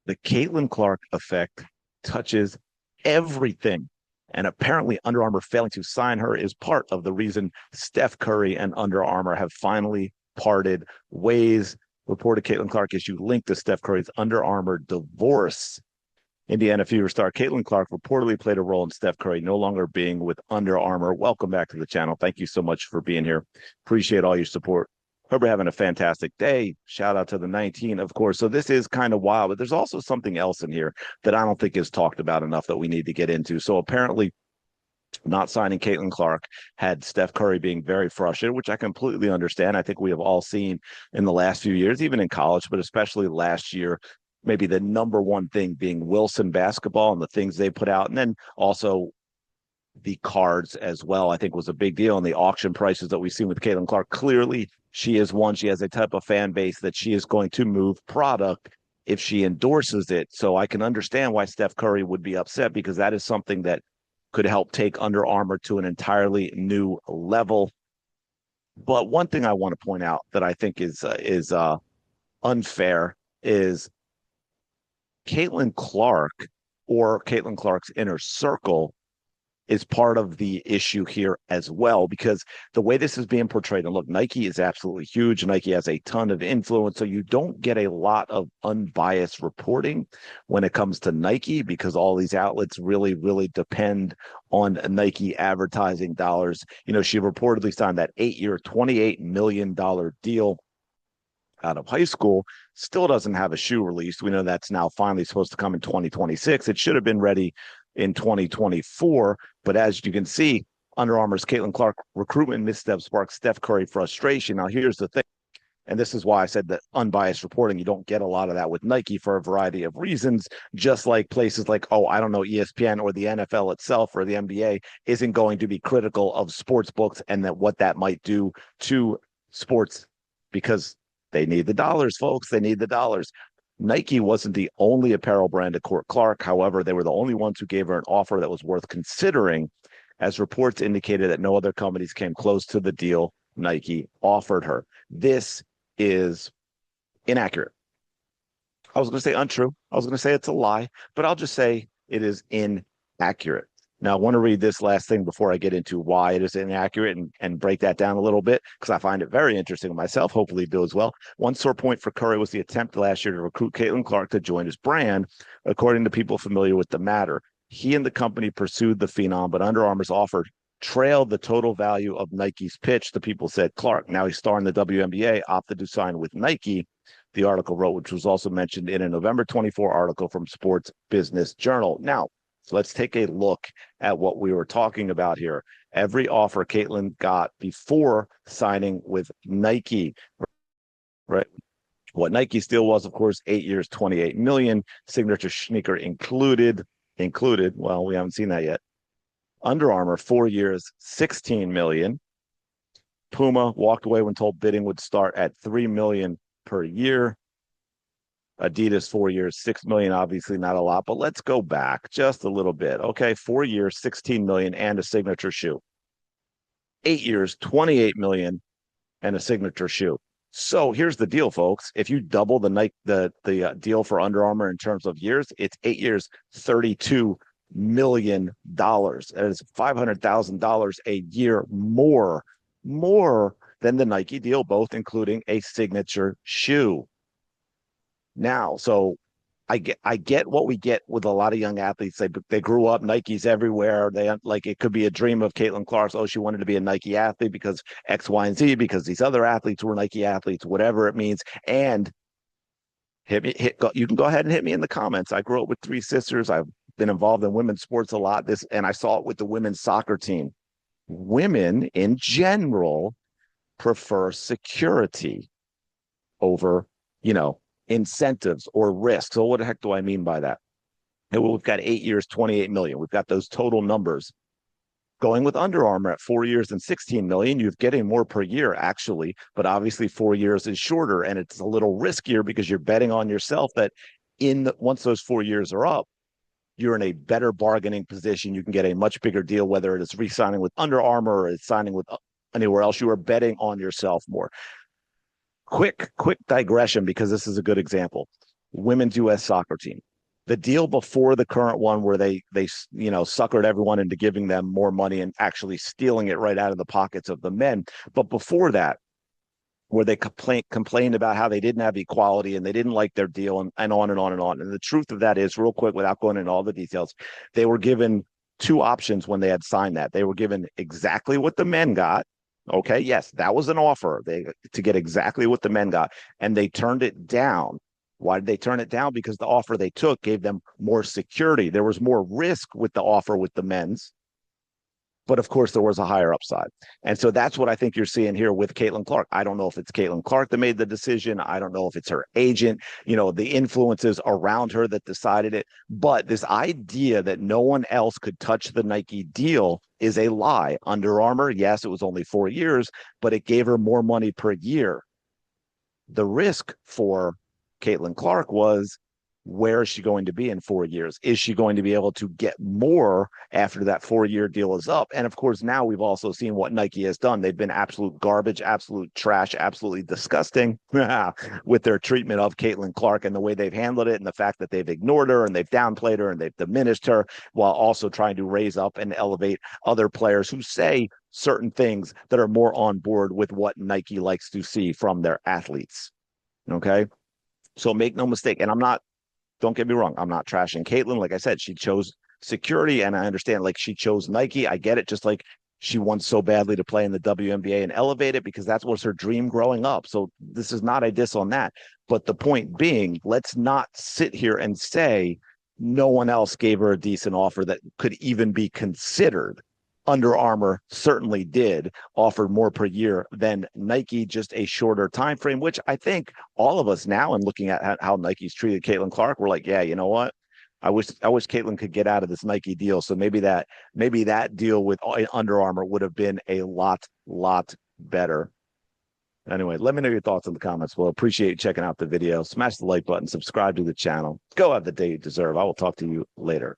The Caitlin Clark effect touches everything. And apparently, Under Armour failing to sign her is part of the reason Steph Curry and Under Armour have finally parted ways. Reported Caitlin Clark issue linked to Steph Curry's Under Armour divorce. Indiana Fever star Caitlin Clark reportedly played a role in Steph Curry no longer being with Under Armour. Welcome back to the channel. Thank you so much for being here. Appreciate all your support. Hope you're having a fantastic day. Shout out to the 19, of course. So this is kind of wild, but there's also something else in here that I don't think is talked about enough that we need to get into. So apparently, not signing Caitlin Clark had Steph Curry being very frustrated, which I completely understand. I think we have all seen in the last few years, even in college, but especially last year, maybe the number one thing being Wilson basketball and the things they put out. And then also the cards as well, I think was a big deal. And the auction prices that we've seen with Caitlin Clark, clearly she is one. She has a type of fan base that she is going to move product if she endorses it. So I can understand why Steph Curry would be upset, because that is something that could help take Under Armour to an entirely new level. But one thing I want to point out that I think is unfair is Caitlin Clark, or Caitlin Clark's inner circle, is part of the issue here as well, because the way this is being portrayed, and look, Nike is absolutely huge. Nike has a ton of influence, so you don't get a lot of unbiased reporting when it comes to Nike, because all these outlets really, really depend on Nike advertising dollars. You know, she reportedly signed that 8-year, $28 million deal out of high school, still doesn't have a shoe released. We know that's now finally supposed to come in 2026. It should have been ready in 2024. But as you can see, Under Armour's Caitlin Clark recruitment misstep sparked Steph Curry frustration. Now, here's the thing, and this is why I said that unbiased reporting, you don't get a lot of that with Nike for a variety of reasons, just like places like, ESPN or the NFL itself or the NBA isn't going to be critical of sports books and that what that might do to sports, because they need the dollars, folks. They need the dollars. Nike wasn't the only apparel brand to court Clark. However, they were the only ones who gave her an offer that was worth considering, as reports indicated that no other companies came close to the deal Nike offered her. This is inaccurate. I was going to say untrue. I was going to say it's a lie, but I'll just say it is inaccurate. Now, I want to read this last thing before I get into why it is inaccurate and break that down a little bit, because I find it very interesting myself. Hopefully it goes well. One sore point for Curry was the attempt last year to recruit Caitlin Clark to join his brand, according to people familiar with the matter. He and the company pursued the phenom, but Under Armour's offer trailed the total value of Nike's pitch. The people said Clark, now he's starring the WNBA, opted to sign with Nike, the article wrote, which was also mentioned in a November 24 article from Sports Business Journal. Now, so let's take a look at what we were talking about here. Every offer Caitlin got before signing with Nike, right? What Nike's deal was, of course, 8 years, $28 million, signature sneaker included. Well, we haven't seen that yet. Under Armour, 4 years, $16 million. Puma walked away when told bidding would start at $3 million per year. Adidas, 4 years, $6 million, obviously not a lot, but let's go back just a little bit. Okay, 4 years, $16 million and a signature shoe. 8 years, $28 million and a signature shoe. So here's the deal, folks. If you double the deal for Under Armour in terms of years, it's 8 years, $32 million. That is $500,000 a year more than the Nike deal, both including a signature shoe. Now, so I get what we get with a lot of young athletes. They grew up, Nike's everywhere. They like, it could be a dream of Caitlin Clark's. Oh, she wanted to be a Nike athlete because X, Y, and Z, because these other athletes were Nike athletes, whatever it means. And you can go ahead and hit me in the comments. I grew up with three sisters. I've been involved in women's sports a lot. And I saw it with the women's soccer team. Women in general prefer security over, incentives or risk. So what the heck do I mean by that? Well, we've got 8 years, $28 million. We've got those total numbers. Going with Under Armour at 4 years and $16 million, you're getting more per year, actually. But obviously 4 years is shorter, and it's a little riskier because you're betting on yourself that once those 4 years are up, you're in a better bargaining position. You can get a much bigger deal, whether it is re-signing with Under Armour or it's signing with anywhere else. You are betting on yourself more. Quick digression, because this is a good example. women's U.S. soccer team. The deal before the current one, where they suckered everyone into giving them more money and actually stealing it right out of the pockets of the men. But before that, where they complained about how they didn't have equality and they didn't like their deal, and on and on and on. And the truth of that is, real quick, without going into all the details, they were given two options when they had signed that. They were given exactly what the men got. Okay, yes, that was an offer to get exactly what the men got, and they turned it down. Why did they turn it down? Because the offer they took gave them more security. There was more risk with the offer with the men's, but of course there was a higher upside. And so that's what I think you're seeing here with Caitlin Clark. I don't know if it's Caitlin Clark that made the decision. I don't know if it's her agent, the influences around her that decided it. But this idea that no one else could touch the Nike deal is a lie. Under Armour, yes, it was only 4 years, but it gave her more money per year. The risk for Caitlin Clark was, where is she going to be in 4 years? Is she going to be able to get more after that 4-year deal is up? And of course, now we've also seen what Nike has done. They've been absolute garbage, absolute trash, absolutely disgusting with their treatment of Caitlin Clark and the way they've handled it, and the fact that they've ignored her and they've downplayed her and they've diminished her, while also trying to raise up and elevate other players who say certain things that are more on board with what Nike likes to see from their athletes. Okay. So make no mistake. And don't get me wrong, I'm not trashing Caitlin. Like I said, she chose security, and I understand, like, she chose Nike. I get it. Just like she wants so badly to play in the WNBA and elevate it, because that was her dream growing up. So this is not a diss on that. But the point being, let's not sit here and say no one else gave her a decent offer that could even be considered. Under Armour certainly did, offered more per year than Nike, just a shorter time frame, which I think all of us now, and looking at how Nike's treated Caitlin Clark, we're like, yeah, you know what? I wish Caitlin could get out of this Nike deal. So maybe that deal with Under Armour would have been a lot better. Anyway, let me know your thoughts in the comments. We'll appreciate you checking out the video. Smash the like button, subscribe to the channel. Go have the day you deserve. I will talk to you later.